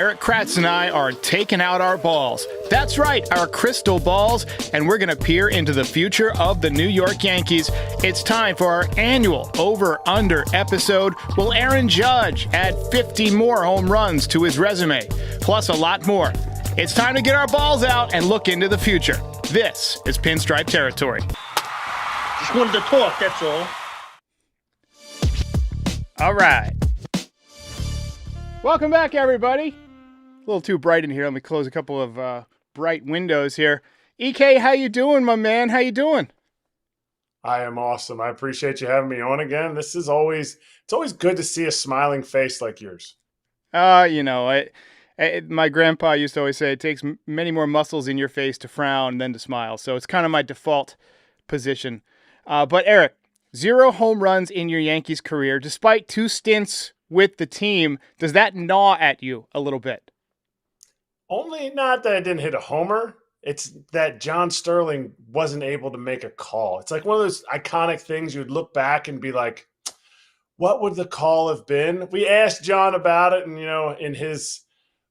Erik Kratz and I are taking out our balls. That's right, our crystal balls, and we're going to peer into the future of the New York Yankees. It's time for our annual Over-Under episode. Will Aaron Judge add 50 more home runs to his resume? Plus a lot more. It's time to get our balls out and look into the future. This is Pinstripe Territory. Just wanted to talk, that's all. All right. Welcome back, everybody. A little too bright in here. Let me close a couple of bright windows here. EK, how you doing, my man? How you doing? I am awesome. I appreciate you having me on again. It's always good to see a smiling face like yours. My grandpa used to always say it takes many more muscles in your face to frown than to smile. So it's kind of my default position. But Erik, 0 home runs in your Yankees career, despite 2 stints with the team. Does that gnaw at you a little bit? Only not that I didn't hit a homer. It's that John Sterling wasn't able to make a call. It's like one of those iconic things you would look back and be like, what would the call have been? We asked John about it, and, in his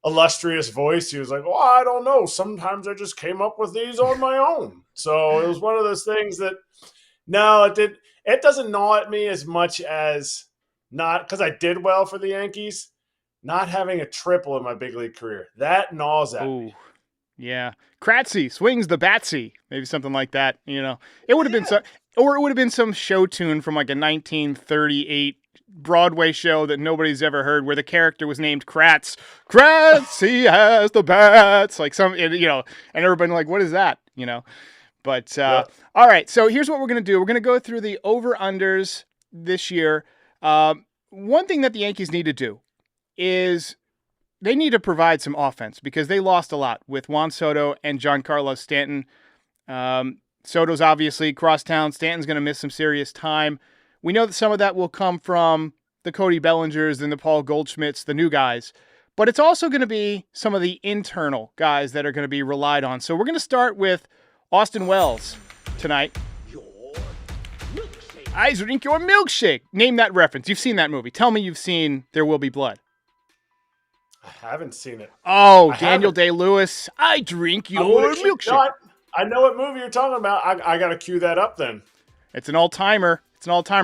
illustrious voice, he was like, well, I don't know. Sometimes I just came up with these on my own. So it was one of those things that, no, it doesn't gnaw at me as much as not because I did well for the Yankees. Not having a triple in my big league career, that gnaws at me. Yeah, Kratzy swings the batsy, maybe something like that. It would have been or it would have been some show tune from like a 1938 Broadway show that nobody's ever heard, where the character was named Kratz. Kratzy has the bats, like and everybody like, what is that? But All right, so here's what we're gonna do. We're gonna go through the over-unders this year. One thing that the Yankees need to do is they need to provide some offense because they lost a lot with Juan Soto and Giancarlo Stanton. Soto's obviously crosstown. Stanton's going to miss some serious time. We know that some of that will come from the Cody Bellingers and the Paul Goldschmidts, the new guys. But it's also going to be some of the internal guys that are going to be relied on. So we're going to start with Austin Wells tonight. I drink your milkshake. Name that reference. You've seen that movie. Tell me you've seen There Will Be Blood. I haven't seen it. Oh, Daniel Day-Lewis. I drink your milkshake. No, I know what movie you're talking about. I got to cue that up then. It's an all-timer.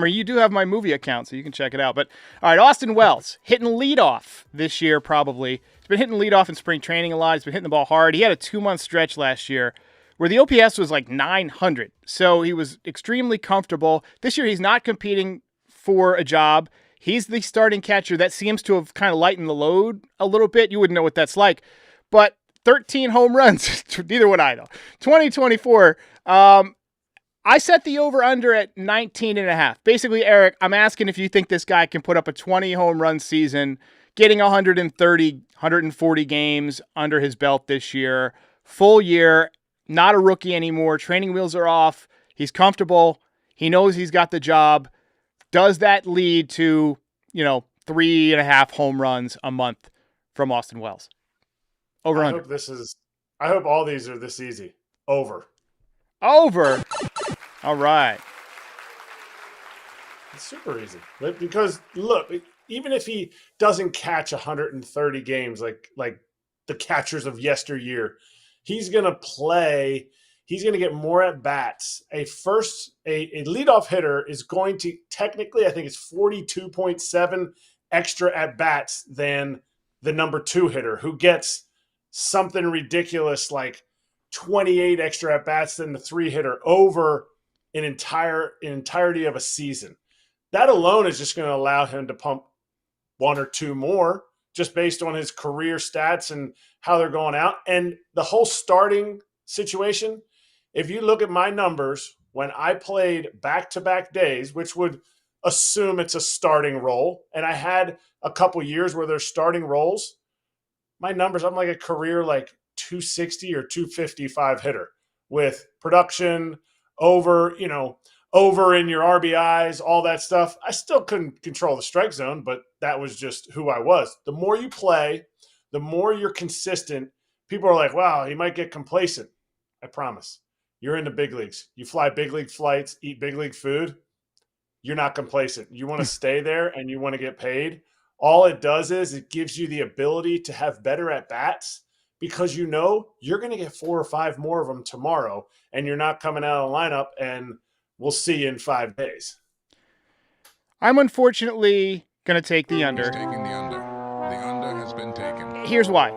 You do have my movie account, so you can check it out. But, all right, Austin Wells, hitting leadoff this year probably. He's been hitting leadoff in spring training a lot. He's been hitting the ball hard. He had a 2-month stretch last year where the OPS was like 900. So he was extremely comfortable. This year he's not competing for a job. He's the starting catcher. That seems to have kind of lightened the load a little bit. You wouldn't know what that's like. But 13 home runs. Neither would I, though. 2024. I set the over-under at 19.5. Basically, Erik, I'm asking if you think this guy can put up a 20 home run season, getting 130, 140 games under his belt this year. Full year. Not a rookie anymore. Training wheels are off. He's comfortable. He knows he's got the job. Does that lead to, 3.5 home runs a month from Austin Wells? Over under. I hope all these are this easy. Over. All right. It's super easy. Because look, even if he doesn't catch 130 games like the catchers of yesteryear, he's going to play. He's going to get more at bats. A leadoff hitter is going to technically, I think it's 42.7 extra at bats than the number 2 hitter, who gets something ridiculous like 28 extra at bats than the 3 hitter over an entirety of a season. That alone is just going to allow him to pump 1 or 2 more just based on his career stats and how they're going out. And the whole starting situation, if you look at my numbers, when I played back-to-back days, which would assume it's a starting role, and I had a couple years where there's starting roles, my numbers, I'm like a career like 260 or 255 hitter with production over in your RBIs, all that stuff. I still couldn't control the strike zone, but that was just who I was. The more you play, the more you're consistent. People are like, wow, he might get complacent. I promise. You're in the big leagues. You fly big league flights, eat big league food. You're not complacent. You want to stay there and you want to get paid. all it does is it gives you the ability to have better at bats because you know you're going to get 4 or 5 more of them tomorrow, and you're not coming out of the lineup and we'll see you in 5 days. I'm unfortunately going to take the under. He's taking the under. The under has been taken. Here's why.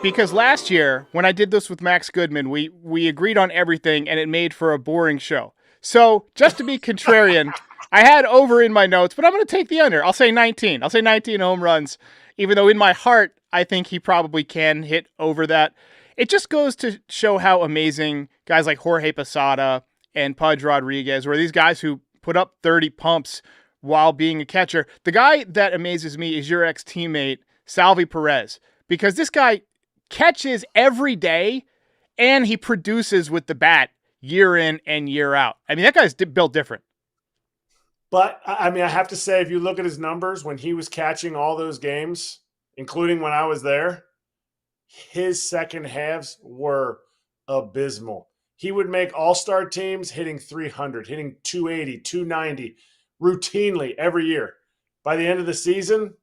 Because last year, when I did this with Max Goodman, we agreed on everything, and it made for a boring show. So, just to be contrarian, I had over in my notes, but I'm going to take the under. I'll say 19. I'll say 19 home runs, even though in my heart, I think he probably can hit over that. It just goes to show how amazing guys like Jorge Posada and Pudge Rodriguez were, these guys who put up 30 pumps while being a catcher. The guy that amazes me is your ex-teammate, Salvi Perez, because this guy catches every day and he produces with the bat year in and year out. I mean, that guy's built different. But, I mean, I have to say, if you look at his numbers when he was catching all those games, including when I was there, his second halves were abysmal. He would make all-star teams hitting 300, hitting 280, 290 routinely every year. By the end of the season,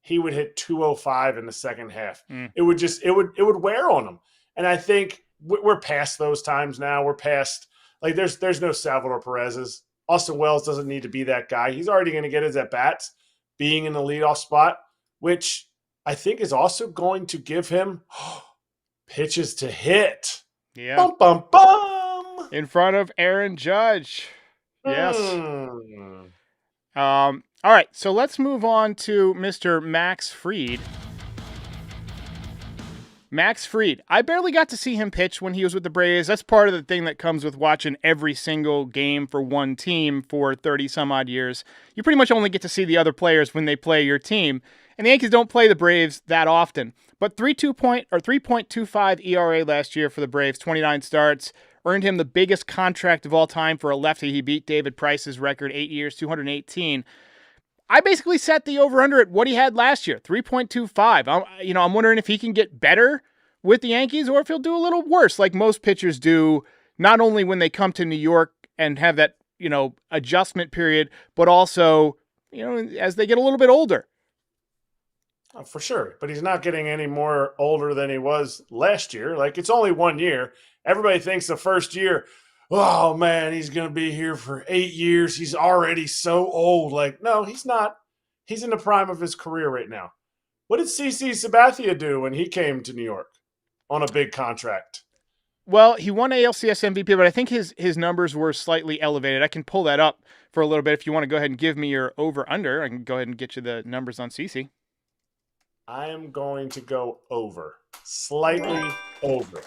he would hit 205 in the second half. It would wear on him. And I think we're past those times now. We're past, like, there's no Salvador Perez's. Austin Wells doesn't need to be that guy. He's already going to get his at-bats being in the leadoff spot, which I think is also going to give him pitches to hit. Yeah. Bum, bum, bum. In front of Aaron Judge. Yes. All right, so let's move on to Mr. Max Fried. Max Fried. I barely got to see him pitch when he was with the Braves. That's part of the thing that comes with watching every single game for one team for 30-some-odd years. You pretty much only get to see the other players when they play your team. And the Yankees don't play the Braves that often. But 3.25 ERA last year for the Braves, 29 starts, earned him the biggest contract of all time for a lefty. He beat David Price's record, 8 years, 218. I basically set the over-under at what he had last year, 3.25. I'm wondering if he can get better with the Yankees or if he'll do a little worse, like most pitchers do, not only when they come to New York and have that, adjustment period, but also, as they get a little bit older. Oh, for sure. But he's not getting any more older than he was last year. Like, it's only 1 year. Everybody thinks the first year, oh, man, he's going to be here for 8 years. He's already so old. Like, no, he's not. He's in the prime of his career right now. What did CC Sabathia do when he came to New York on a big contract? Well, he won ALCS MVP, but I think his numbers were slightly elevated. I can pull that up for a little bit. If you want to go ahead and give me your over-under, I can go ahead and get you the numbers on CC. I am going to go over. Slightly over.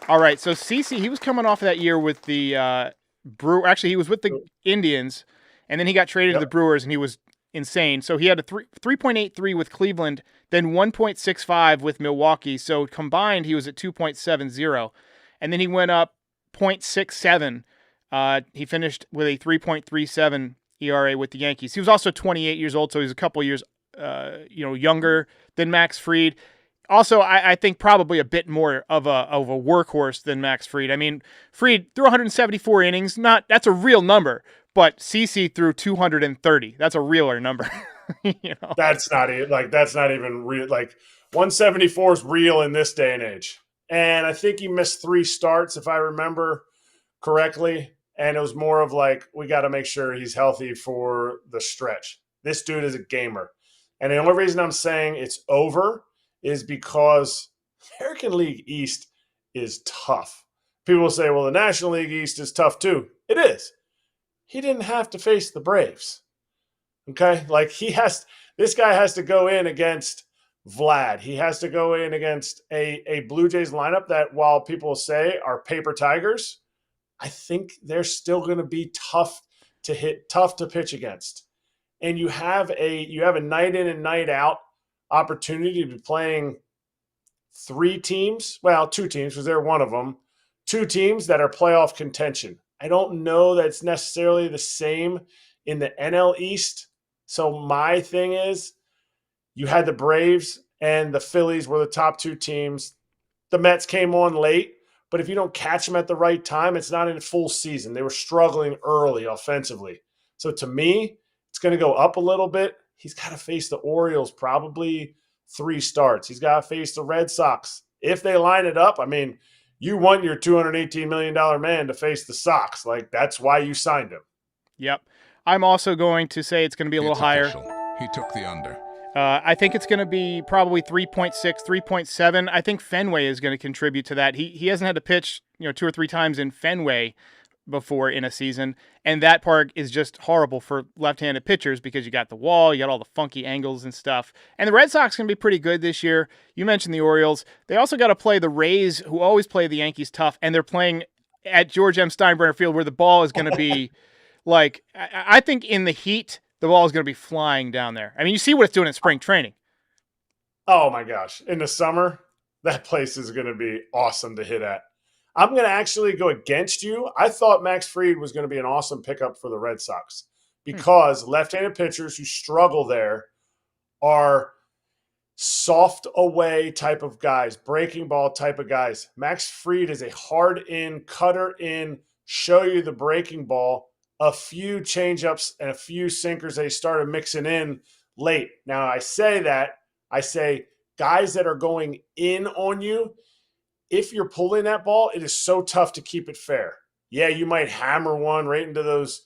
All right, so CC, he was coming off of that year with the Actually, he was with the Indians, and then he got traded to the Brewers, and he was insane. So he had a 3.83 with Cleveland, then 1.65 with Milwaukee. So combined, he was at 2.70. And then he went up 0.67. He finished with a 3.37 ERA with the Yankees. He was also 28 years old, so he's a couple years younger than Max Fried. Also, I think probably a bit more of a workhorse than Max Fried. I mean, Fried threw 174 innings. That's a real number, but CC threw 230. That's a realer number. That's not even real. Like, 174 is real in this day and age. And I think he missed 3 starts, if I remember correctly. And it was more of like, we got to make sure he's healthy for the stretch. This dude is a gamer. And the only reason I'm saying it's over is because American League East is tough. People say, well, the National League East is tough too. It is. He didn't have to face the Braves. Okay? Like, this guy has to go in against Vlad. He has to go in against a Blue Jays lineup that, while people say are paper tigers, I think they're still going to be tough to hit, tough to pitch against. And you have a night in and night out opportunity to be playing 3 teams, well, 2 teams, because they're one of them, 2 teams that are playoff contention. I don't know that it's necessarily the same in the NL East. So my thing is, you had the Braves and the Phillies were the top 2 teams. The Mets came on late, but if you don't catch them at the right time, it's not in full season. They were struggling early offensively. So to me, It's going to go up a little bit. He's got to face the Orioles probably 3 starts. He's got to face the Red Sox. If they line it up, I mean, you want your $218 million man to face the Sox. Like, that's why you signed him. Yep. I'm also going to say it's going to be a little higher. Official. He took the under. I think it's going to be probably 3.6, 3.7. I think Fenway is going to contribute to that. He hasn't had to pitch 2 or 3 times in Fenway before in a season, and that park is just horrible for left-handed pitchers because you got the wall, you got all the funky angles and stuff. And the Red Sox going to be pretty good this year. You mentioned the Orioles. They also got to play the Rays, who always play the Yankees tough, and they're playing at George M. Steinbrenner Field where the ball is going to be like, I think in the heat, the ball is going to be flying down there. I mean, you see what it's doing in spring training. Oh, my gosh. In the summer, that place is going to be awesome to hit at. I'm going to actually go against you. I thought Max Fried was going to be an awesome pickup for the Red Sox because left-handed pitchers who struggle there are soft away type of guys, breaking ball type of guys. Max Fried is a hard in, cutter in, show you the breaking ball, a few changeups and a few sinkers they started mixing in late. Now, I say guys that are going in on you, if you're pulling that ball, it is so tough to keep it fair. Yeah, you might hammer one right into those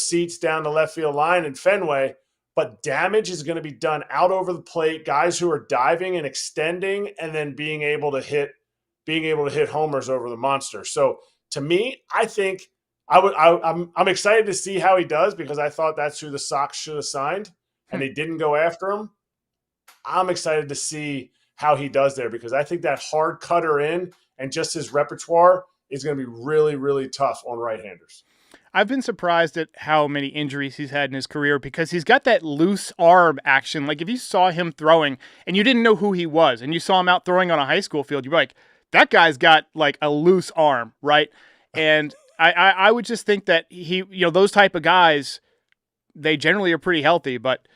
seats down the left field line in Fenway, but damage is going to be done out over the plate. Guys who are diving and extending, and then being able to hit homers over the monster. So to me, I think I'm excited to see how he does because I thought that's who the Sox should have signed, and they didn't go after him. I'm excited to see how he does there because I think that hard cutter in and just his repertoire is going to be really, really tough on right-handers. I've been surprised at how many injuries he's had in his career because he's got that loose arm action. Like if you saw him throwing and you didn't know who he was and you saw him out throwing on a high school field, you'd be like, that guy's got like a loose arm, right? And I would just think that those type of guys, they generally are pretty healthy, but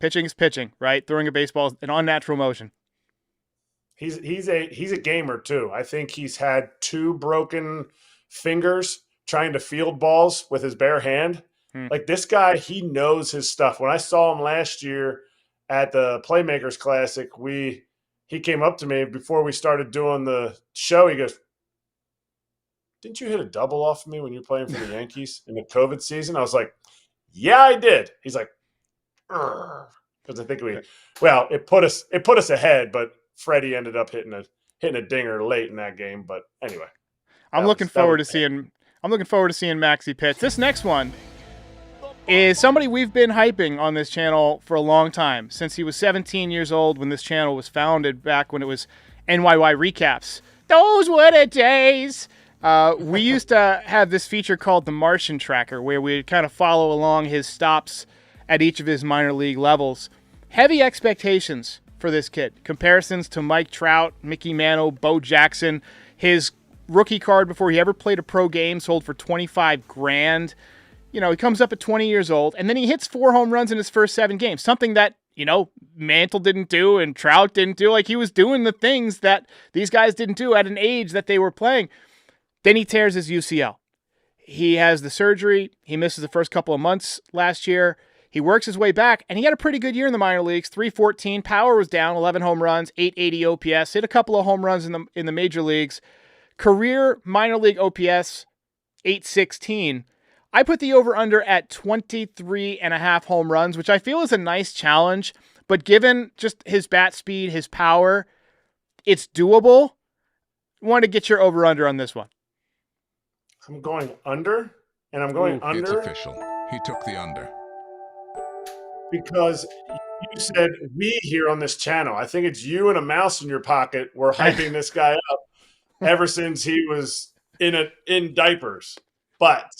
pitching is pitching, right? Throwing a baseball is an unnatural motion. He's a gamer too. I think he's had 2 broken fingers trying to field balls with his bare hand. Like this guy, he knows his stuff. When I saw him last year at the Playmakers Classic, he came up to me before we started doing the show. He goes, "Didn't you hit a double off of me when you were playing for the Yankees in the COVID season?" I was like, "Yeah, I did." He's like, because I think it put us ahead, but Freddie ended up hitting a dinger late in that game. But anyway, I'm looking forward to seeing Maxie pitch. This next one is somebody we've been hyping on this channel for a long time, since he was 17 years old when this channel was founded, back when it was NYY Recaps. Those were the days. We used to have this feature called the Martian Tracker, where we'd kind of follow along his stops at each of his minor league levels. Heavy expectations for this kid. Comparisons to Mike Trout, Mickey Mantle, Bo Jackson. His rookie card before he ever played a pro game sold for $25,000. He comes up at 20 years old, and then he hits 4 home runs in his first 7 games. Something that, Mantle didn't do and Trout didn't do. Like, he was doing the things that these guys didn't do at an age that they were playing. Then he tears his UCL. He has the surgery. He misses the first couple of months last year. He works his way back, and he had a pretty good year in the minor leagues. 314, power was down, 11 home runs, 880 OPS, hit a couple of home runs in the major leagues. Career minor league OPS, 816. I put the over-under at 23.5 home runs, which I feel is a nice challenge, but given just his bat speed, his power, it's doable. I wanted to get your over-under on this one. I'm going under, and I'm going under. It's official. He took the under. Because you said we here on this channel. I think it's you and a mouse in your pocket were hyping this guy up ever since he was in diapers. But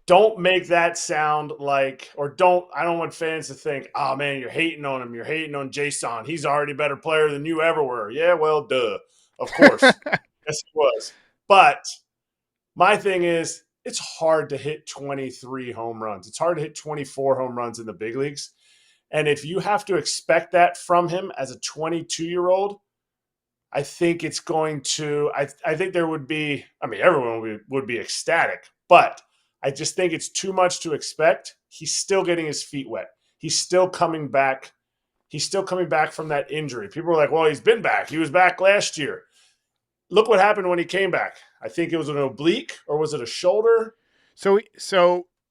don't make that sound like, I don't want fans to think, oh man, you're hating on him. You're hating on Jasson. He's already a better player than you ever were. Yeah, well, duh. Of course. Yes, he was. But my thing is, it's hard to hit 23 home runs. It's hard to hit 24 home runs in the big leagues. And if you have to expect that from him as a 22-year-old, I think it's going to – I think there would be – everyone would be ecstatic. But I just think it's too much to expect. He's still getting his feet wet. He's still coming back. He's still coming back from that injury. People are like, well, he's been back. He was back last year. Look what happened when he came back. I think it was an oblique, or was it a shoulder? So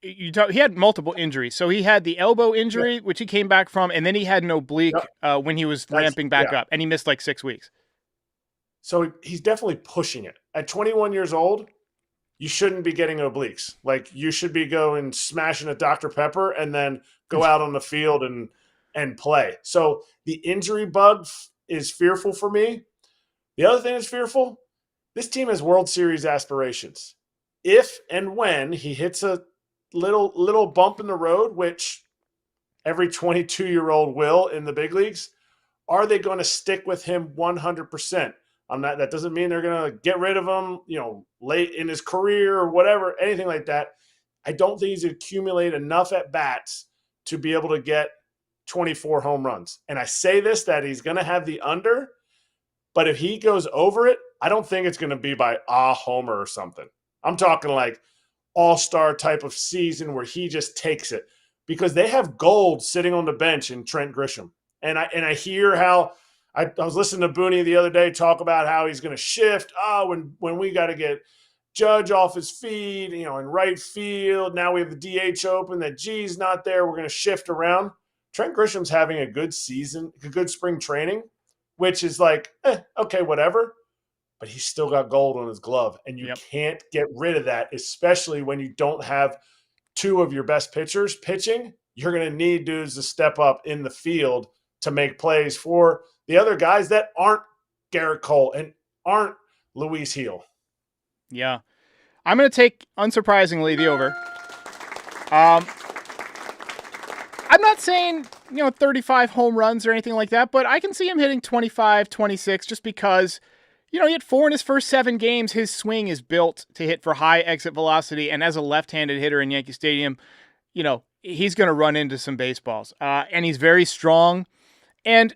he had multiple injuries. So he had the elbow injury, which he came back from, and then he had an oblique when he was ramping back up, and he missed like 6 weeks. So he's definitely pushing it. At 21 years old, you shouldn't be getting obliques. Like, you should be going smashing a Dr. Pepper and then go out on the field and play. So the injury bug is fearful for me. The other thing that's fearful, this team has World Series aspirations. If and when he hits a little bump in the road, which every 22-year-old will in the big leagues, are they going to stick with him 100%? That doesn't mean they're going to get rid of him, late in his career or whatever, anything like that. I don't think he's accumulated enough at bats to be able to get 24 home runs. And I say this, that he's going to have the under, but if he goes over it, I don't think it's going to be by a homer or something. I'm talking like all-star type of season where he just takes it, because they have gold sitting on the bench in Trent Grisham. And I hear how I was listening to Booney the other day talk about how he's going to shift. When we got to get Judge off his feet, in right field. Now we have the DH open. That G's not there. We're going to shift around. Trent Grisham's having a good season, a good spring training, which is like, okay, whatever. But he's still got gold on his glove, and you can't get rid of that, especially when you don't have two of your best pitchers pitching. You're going to need dudes to step up in the field to make plays for the other guys that aren't Garrett Cole and aren't Luis Heel. Yeah. I'm going to take, unsurprisingly, the over. I'm not saying, 35 home runs or anything like that, but I can see him hitting 25, 26 just because, he had 4 in his first 7 games. His swing is built to hit for high exit velocity, and as a left-handed hitter in Yankee Stadium, he's going to run into some baseballs. And he's very strong. And,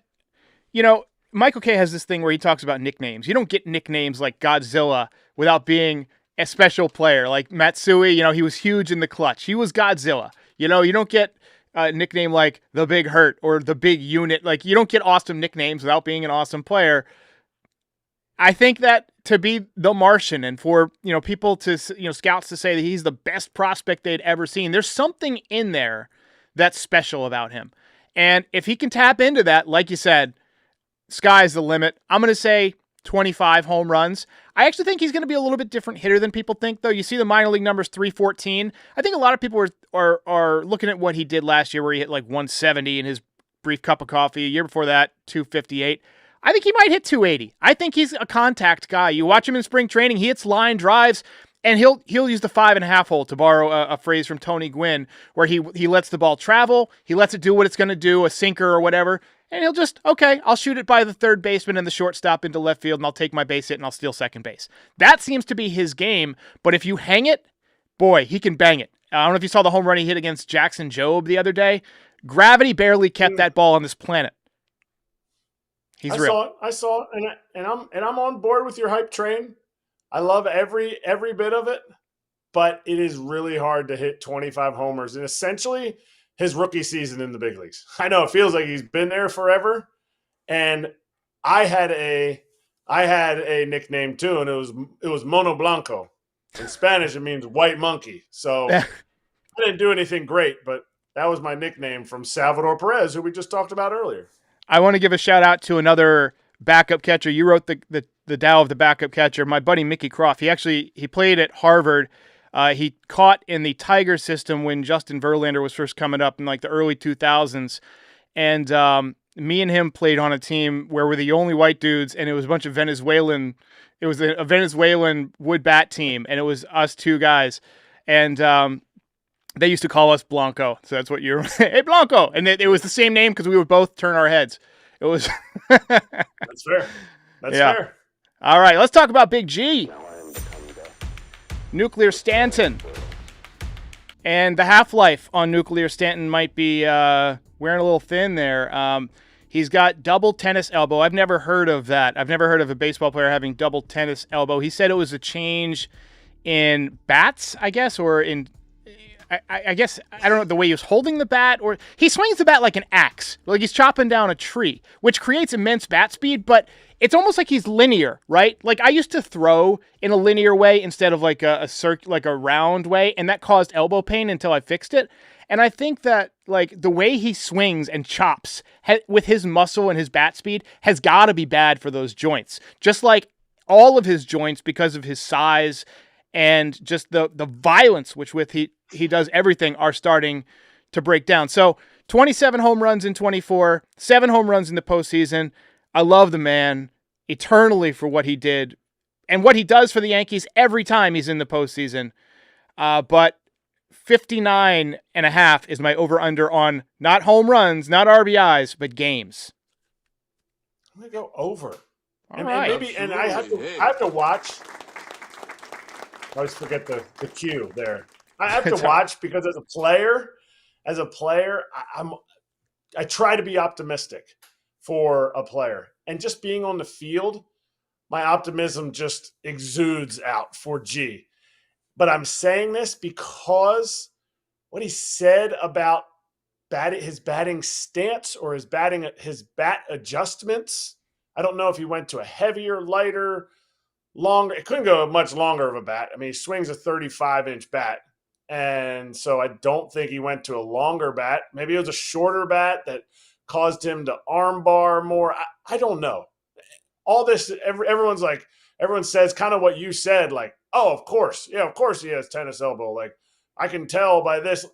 Michael Kay has this thing where he talks about nicknames. You don't get nicknames like Godzilla without being a special player. Like Matsui, he was huge in the clutch. He was Godzilla. You don't get a nickname like the Big Hurt or the Big Unit. Like, you don't get awesome nicknames without being an awesome player. I think that to be the Martian and for, people to, scouts to say that he's the best prospect they'd ever seen, there's something in there that's special about him. And if he can tap into that, like you said, sky's the limit. I'm going to say 25 home runs. I actually think he's going to be a little bit different hitter than people think, though. You see the minor league numbers, 314. I think a lot of people are looking at what he did last year, where he hit like 170 in his brief cup of coffee. A year before that, 258. I think he might hit 280. I think he's a contact guy. You watch him in spring training, he hits line drives, and he'll use the 5.5 hole, to borrow a phrase from Tony Gwynn, where he lets the ball travel, he lets it do what it's going to do, a sinker or whatever, and he'll just, okay, I'll shoot it by the third baseman and the shortstop into left field, and I'll take my base hit and I'll steal second base. That seems to be his game, but if you hang it, boy, he can bang it. I don't know if you saw the home run he hit against Jackson Jobe the other day. Gravity barely kept that ball on this planet. He's real. I saw it, and I'm on board with your hype train. I love every bit of it, but it is really hard to hit 25 homers in essentially his rookie season in the big leagues. I know it feels like he's been there forever, and I had a nickname too, and it was Mono Blanco. In Spanish, it means white monkey. So I didn't do anything great, but that was my nickname from Salvador Perez, who we just talked about earlier. I want to give a shout out to another backup catcher. You wrote the Dow of the backup catcher. My buddy Mickey Croft. He played at Harvard. He caught in the Tiger system when Justin Verlander was first coming up in like the early 2000s, and me and him played on a team where we're the only white dudes, and it was a bunch of Venezuelan. It was a Venezuelan wood bat team, and it was us two guys, and they used to call us Blanco, so that's what you're. Hey, Blanco, and it was the same name because we would both turn our heads. It was. That's fair. That's fair. All right, let's talk about Big G. Nuclear Stanton. And the half-life on Nuclear Stanton might be wearing a little thin there. He's got double tennis elbow. I've never heard of that. I've never heard of a baseball player having double tennis elbow. He said it was a change in bats, I guess, or in I guess, I don't know, the way he was holding the bat, or he swings the bat like an axe, like he's chopping down a tree, which creates immense bat speed, but it's almost like he's linear, right? Like I used to throw in a linear way instead of like like a round way, and that caused elbow pain until I fixed it. And I think that like the way he swings and chops with his muscle and his bat speed has got to be bad for those joints. Just like all of his joints, because of his size and just the violence with he does everything, are starting to break down. So 27 home runs in 24, 7 home runs in the postseason. I love the man eternally for what he did and what he does for the Yankees every time he's in the postseason. But 59.5 is my over-under on not home runs, not RBIs, but games. I'm going to go over. All right. And I have to watch. I always forget the cue there. I have to watch because as a player, I try to be optimistic for a player. And just being on the field, my optimism just exudes out for G. But I'm saying this because what he said about his batting stance or his bat adjustments, I don't know if he went to a heavier, lighter, longer. It couldn't go much longer of a bat. I mean, he swings a 35-inch bat. And so I don't think he went to a longer bat. Maybe it was a shorter bat that caused him to arm bar more. I don't know. All this, everyone says kind of what you said, like, oh, of course. Yeah, of course he has tennis elbow. Like, I can tell by this.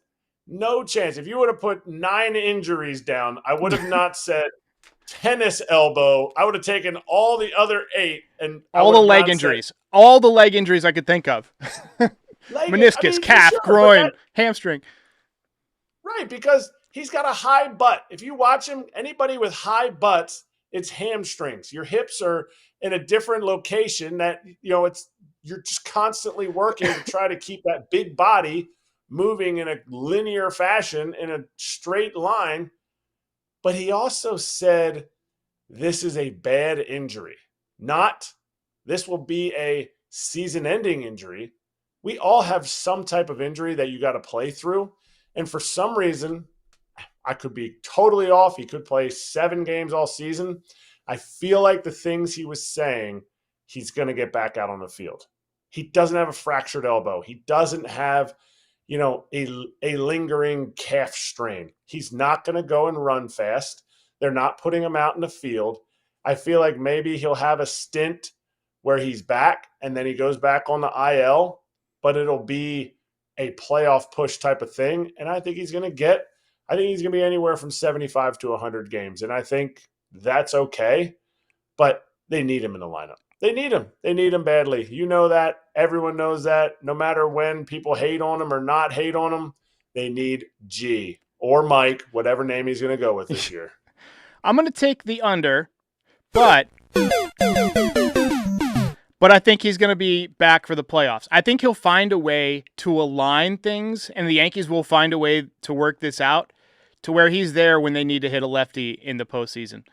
No chance. If you would have put 9 injuries down, I would have not said tennis elbow. I would have taken all the other 8 and all the leg injuries. All the leg injuries I could think of. Meniscus, calf, groin, hamstring. Right, because he's got a high butt. If you watch him, anybody with high butts, it's hamstrings. Your hips are in a different location that, you're just constantly working to try to keep that big body moving in a linear fashion in a straight line. But he also said, this is a bad injury, not this will be a season-ending injury. We all have some type of injury that you got to play through. And for some reason, I could be totally off. He could play 7 games all season. I feel like the things he was saying, he's going to get back out on the field. He doesn't have a fractured elbow. He doesn't have, a lingering calf strain. He's not going to go and run fast. They're not putting him out in the field. I feel like maybe he'll have a stint where he's back and then he goes back on the IL, but it'll be a playoff push type of thing. And I think he's going to be anywhere from 75 to 100 games. And I think that's okay, but they need him in the lineup. They need him. They need him badly. You know that. Everyone knows that. No matter when people hate on him or not hate on him, they need G or Mike, whatever name he's going to go with this year. I'm going to take the under, but I think he's going to be back for the playoffs. I think he'll find a way to align things, and the Yankees will find a way to work this out to where he's there when they need to hit a lefty in the postseason.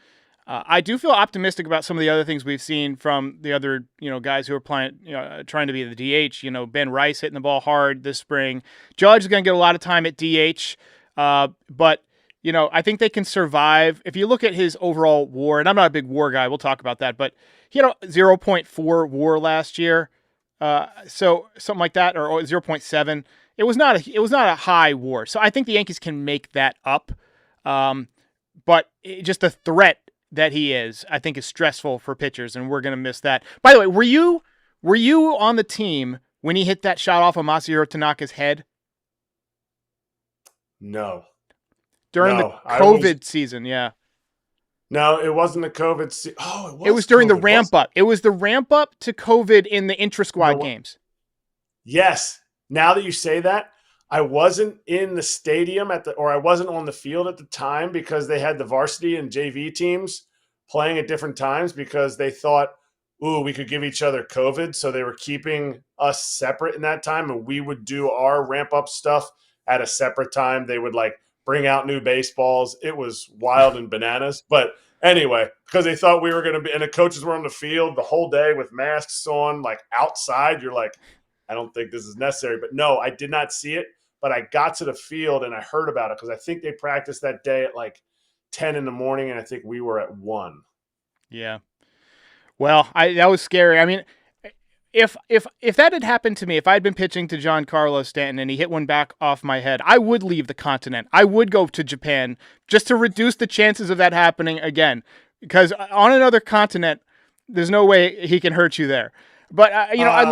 I do feel optimistic about some of the other things we've seen from the other, guys who are playing, trying to be the DH. Ben Rice hitting the ball hard this spring. Judge is going to get a lot of time at DH, but I think they can survive. If you look at his overall WAR, and I'm not a big WAR guy, we'll talk about that, but he had a 0.4 WAR last year, so something like that, or 0.7. It was not a high WAR, so I think the Yankees can make that up. But just the threat that he is, I think, is stressful for pitchers, and we're going to miss that. By the way, were you on the team when he hit that shot off of Masahiro Tanaka's head? No. During the COVID season, yeah. No, it wasn't the COVID season. Oh, it was during the ramp up. It was the ramp up to COVID in the intra-squad games. Yes. Now that you say that, I wasn't in the stadium or I wasn't on the field at the time because they had the varsity and JV teams playing at different times because they thought, we could give each other COVID. So they were keeping us separate in that time, and we would do our ramp up stuff at a separate time. They would bring out new baseballs. It was wild and bananas. But anyway, because they thought we were going to be – and the coaches were on the field the whole day with masks on, outside. You're like, I don't think this is necessary. But no, I did not see it. but I got to the field and I heard about it because I think they practiced that day at like 10 in the morning, and I think we were at 1. Yeah. Well, that was scary. I mean, if that had happened to me, if I'd been pitching to Giancarlo Stanton and he hit one back off my head, I would leave the continent. I would go to Japan just to reduce the chances of that happening again. Because on another continent, there's no way he can hurt you there. But I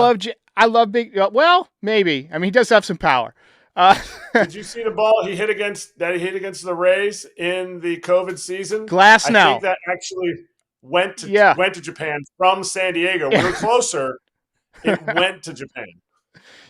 love big. Well, maybe. I mean, he does have some power. Did you see the ball he hit against the Rays in the COVID season? Glass now. I think that actually went to Japan from San Diego. We were closer. It went to Japan.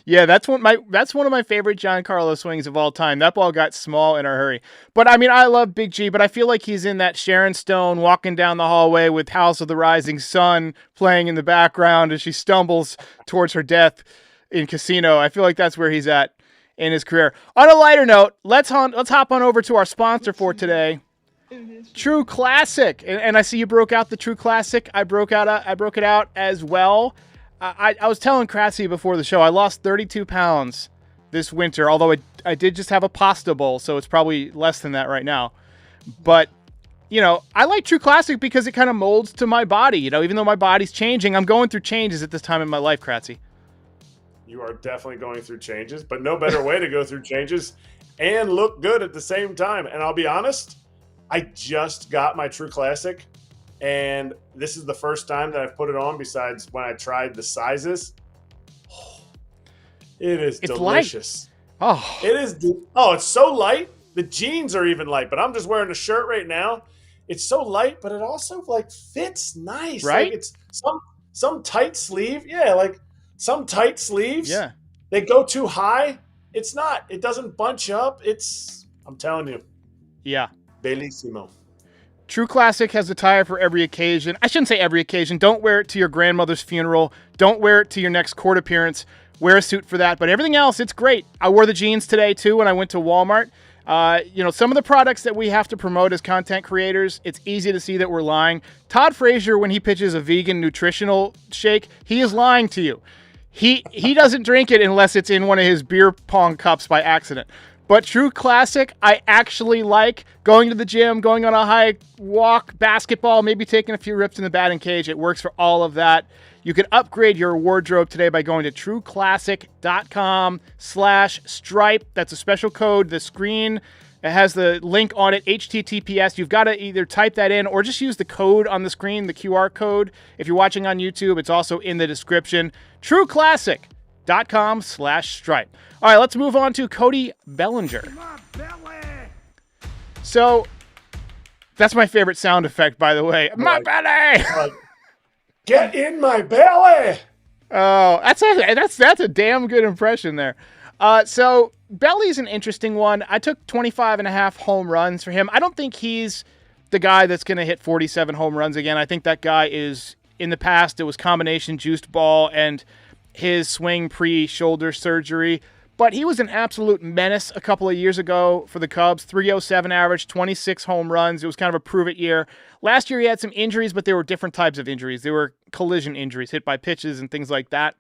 Yeah, that's one of my favorite Giancarlo swings of all time. That ball got small in a hurry. But I mean, I love Big G, but I feel like he's in that Sharon Stone walking down the hallway with House of the Rising Sun playing in the background as she stumbles towards her death in Casino. I feel like that's where he's at in his career. On a lighter note, let's hop on over to our sponsor for today, True Classic. And I see you broke out the True Classic. I broke it out as well. I was telling Kratzy before the show, I lost 32 pounds this winter, although I did just have a pasta bowl, so it's probably less than that right now. But, I like True Classic because it kind of molds to my body. Even though my body's changing, I'm going through changes at this time in my life, Kratzy. You are definitely going through changes, but no better way to go through changes and look good at the same time. And I'll be honest, I just got my True Classic, and this is the first time that I've put it on besides when I tried the sizes. It's delicious. Light. Oh. It is. It's so light. The jeans are even light, but I'm just wearing a shirt right now. It's so light, but it also fits nice. Right? It's some tight sleeve. Yeah, some tight sleeves. Yeah. They go too high. It's not. It doesn't bunch up. I'm telling you. Yeah. Bellissimo. True Classic has a tire for every occasion. I shouldn't say every occasion. Don't wear it to your grandmother's funeral. Don't wear it to your next court appearance. Wear a suit for that. But everything else, it's great. I wore the jeans today, too, when I went to Walmart. Some of the products that we have to promote as content creators, it's easy to see that we're lying. Todd Frazier, when he pitches a vegan nutritional shake, he is lying to you. He doesn't drink it unless it's in one of his beer pong cups by accident. But True Classic, I actually like going to the gym, going on a hike, walk, basketball, maybe taking a few rips in the batting cage. It works for all of that. You can upgrade your wardrobe today by going to trueclassic.com/stripe. That's a special code. The screen has the link on it, HTTPS. You've got to either type that in or just use the code on the screen, the QR code. If you're watching on YouTube, it's also in the description. trueclassic.com/stripe. All right, let's move on to Cody Bellinger. So that's my favorite sound effect, by the way. My belly! Get in my belly! Oh, that's a damn good impression there. So Belly's an interesting one. I took 25.5 home runs for him. I don't think he's the guy that's going to hit 47 home runs again. I think that guy is, in the past, it was combination juiced ball and his swing pre-shoulder surgery. But he was an absolute menace a couple of years ago for the Cubs. 307 average, 26 home runs. It was kind of a prove-it year. Last year he had some injuries, but they were different types of injuries. They were collision injuries, hit by pitches and things like that.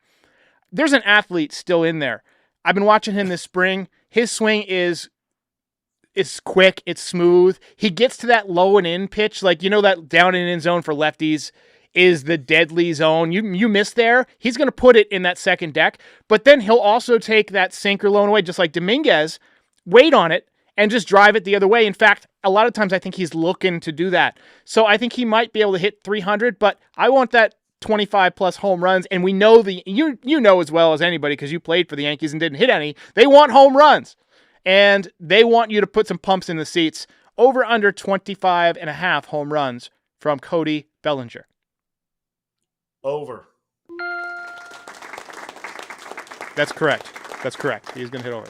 There's an athlete still in there. I've been watching him this spring. His swing is quick. It's smooth. He gets to that low and in pitch, that down and in zone for lefties is the deadly zone. You miss there, he's going to put it in that second deck, but then he'll also take that sinker low and away, just like Dominguez, wait on it, and just drive it the other way. In fact, a lot of times I think he's looking to do that. So I think he might be able to hit 300, but I want that 25 plus home runs, and we know you know as well as anybody, because you played for the Yankees and didn't hit any, they want home runs, and they want you to put some pumps in the seats. Over under 25.5 home runs from Cody Bellinger. Over. That's correct. He's going to hit over.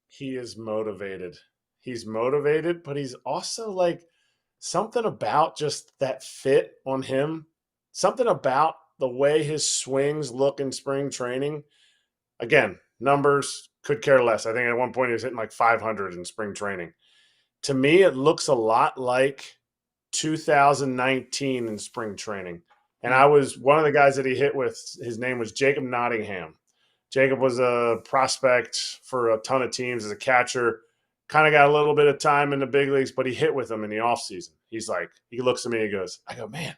He is motivated. He's motivated, but he's also something about just that fit on him. Something about the way his swings look in spring training. Again, numbers could care less. I think at one point he was hitting 500 in spring training. To me, it looks a lot like 2019 in spring training. And I was one of the guys that he hit with. His name was Jacob Nottingham. Jacob was a prospect for a ton of teams as a catcher. Kind of got a little bit of time in the big leagues, but he hit with them in the offseason. He's like, he looks at me and he goes, I go, man,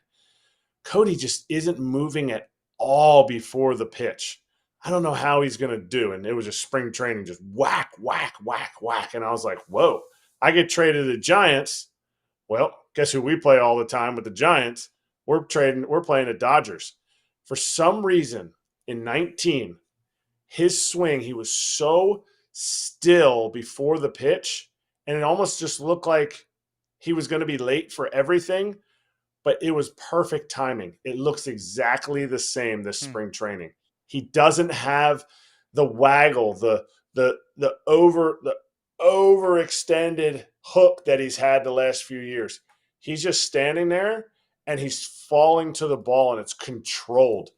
Cody just isn't moving at all before the pitch. I don't know how he's going to do. And it was just spring training, just whack, whack, whack, whack. And I was like, whoa, I get traded to the Giants. Well, guess who we play all the time with the Giants? We're playing the Dodgers. For some reason in 19, his swing, he was so still before the pitch, and it almost just looked like he was going to be late for everything, but it was perfect timing. It looks exactly the same this spring training. He doesn't have the waggle, the overextended hook that he's had the last few years. He's just standing there and he's falling to the ball and it's controlled.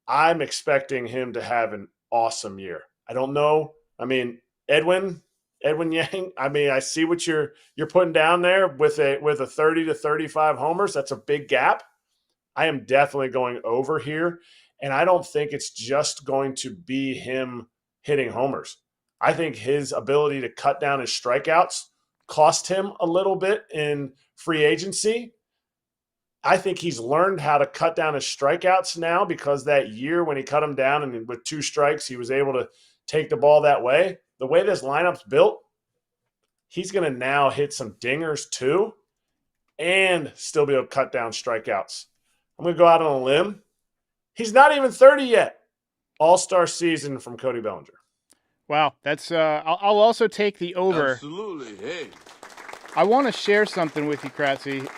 I'm expecting him to have an awesome year. I don't know. I mean, Edwin Yang, I mean, I see what you're putting down there with a 30 to 35 homers. That's a big gap. I am definitely going over here, and I don't think it's just going to be him hitting homers. I think his ability to cut down his strikeouts cost him a little bit in free agency. I think he's learned how to cut down his strikeouts now because that year when he cut them down and with 2 strikes, he was able to take the ball that way. The way this lineup's built, he's going to now hit some dingers too and still be able to cut down strikeouts. I'm going to go out on a limb. He's not even 30 yet. All-star season from Cody Bellinger. Wow, that's. I'll also take the over. Absolutely. Hey. I want to share something with you, Kratzy.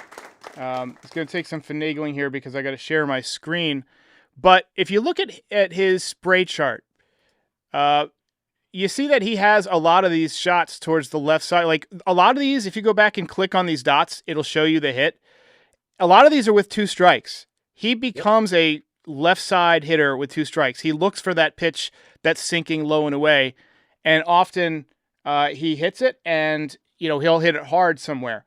It's going to take some finagling here because I got to share my screen. But if you look at his spray chart, you see that he has a lot of these shots towards the left side. Like a lot of these, if you go back and click on these dots, it'll show you the hit. A lot of these are with 2 strikes. He becomes a left side hitter with 2 strikes. He looks for that pitch that's sinking low and away, and often he hits it, and he'll hit it hard somewhere.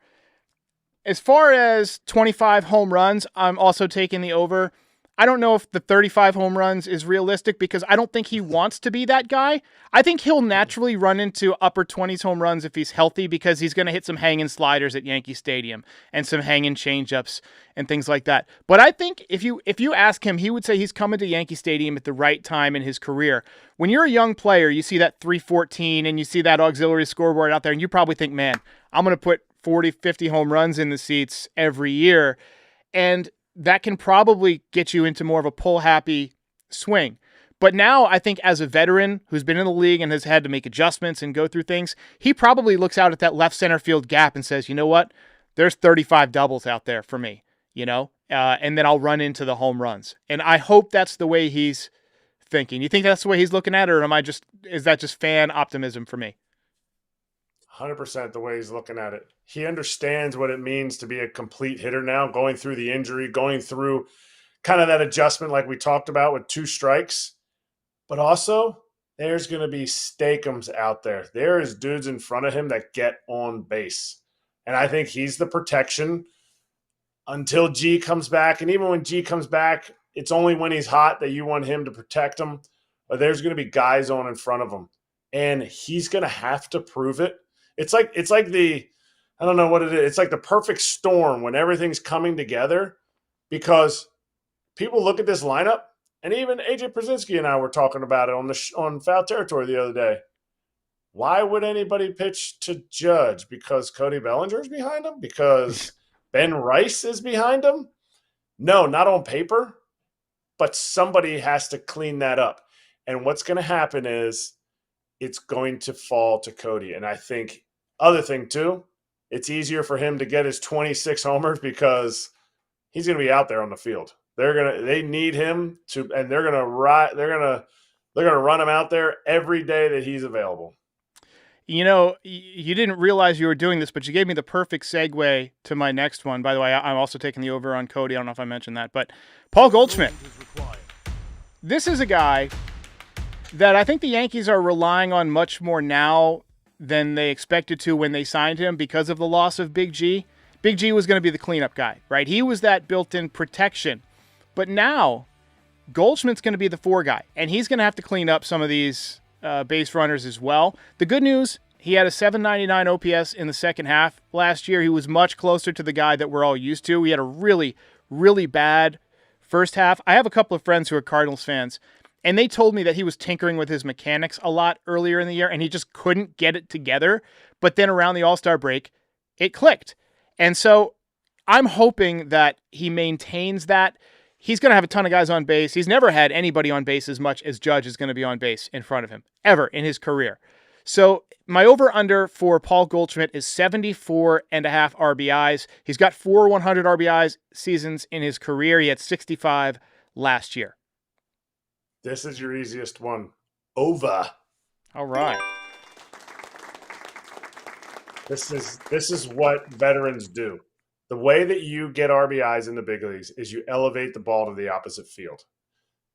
As far as 25 home runs, I'm also taking the over. I don't know if the 35 home runs is realistic because I don't think he wants to be that guy. I think he'll naturally run into upper 20s home runs if he's healthy because he's going to hit some hanging sliders at Yankee Stadium and some hanging changeups and things like that. But I think if you ask him, he would say he's coming to Yankee Stadium at the right time in his career. When you're a young player, you see that 314 and you see that auxiliary scoreboard out there and you probably think, man, I'm going to put 40, 50 home runs in the seats every year. And that can probably get you into more of a pull-happy swing. But now I think as a veteran who's been in the league and has had to make adjustments and go through things, he probably looks out at that left center field gap and says, you know what? There's 35 doubles out there for me, and then I'll run into the home runs. And I hope that's the way he's thinking. You think that's the way he's looking at it, or is that just fan optimism for me? 100% the way he's looking at it. He understands what it means to be a complete hitter now, going through the injury, going through kind of that adjustment like we talked about with 2 strikes. But also, there's going to be Steakums out there. There is dudes in front of him that get on base. And I think he's the protection until G comes back. And even when G comes back, it's only when he's hot that you want him to protect him. But there's going to be guys on in front of him. And he's going to have to prove it. It's like the, I don't know what it is. It's like the perfect storm when everything's coming together because people look at this lineup, and even AJ Przinsky and I were talking about it on Foul Territory the other day. Why would anybody pitch to Judge? Because Cody Bellinger is behind him? Because Ben Rice is behind him? No, not on paper, but somebody has to clean that up. And what's going to happen is it's going to fall to Cody. And I think other thing too, it's easier for him to get his 26 homers because he's going to be out there on the field. They need him to, and they're going to run him out there every day that he's available. You didn't realize you were doing this, but you gave me the perfect segue to my next one. By the way, I'm also taking the over on Cody. I don't know if I mentioned that, but Paul Goldschmidt. This is a guy that I think the Yankees are relying on much more now than they expected to when they signed him because of the loss of Big G. Big G was going to be the cleanup guy, right? He was that built-in protection. But now Goldschmidt's going to be the 4 guy, and he's going to have to clean up some of these base runners as well. The good news, he had a 799 OPS in the second half last year. He was much closer to the guy that we're all used to. He had a really, really bad first half. I have a couple of friends who are Cardinals fans, and they told me that he was tinkering with his mechanics a lot earlier in the year, and he just couldn't get it together. But then around the All-Star break, it clicked. And so I'm hoping that he maintains that. He's going to have a ton of guys on base. He's never had anybody on base as much as Judge is going to be on base in front of him, ever in his career. So my over-under for Paul Goldschmidt is 74.5 RBIs. He's got 4 100 RBIs seasons in his career. He had 65 last year. This is your easiest one. Over. All right. This is what veterans do. The way that you get RBIs in the big leagues is you elevate the ball to the opposite field.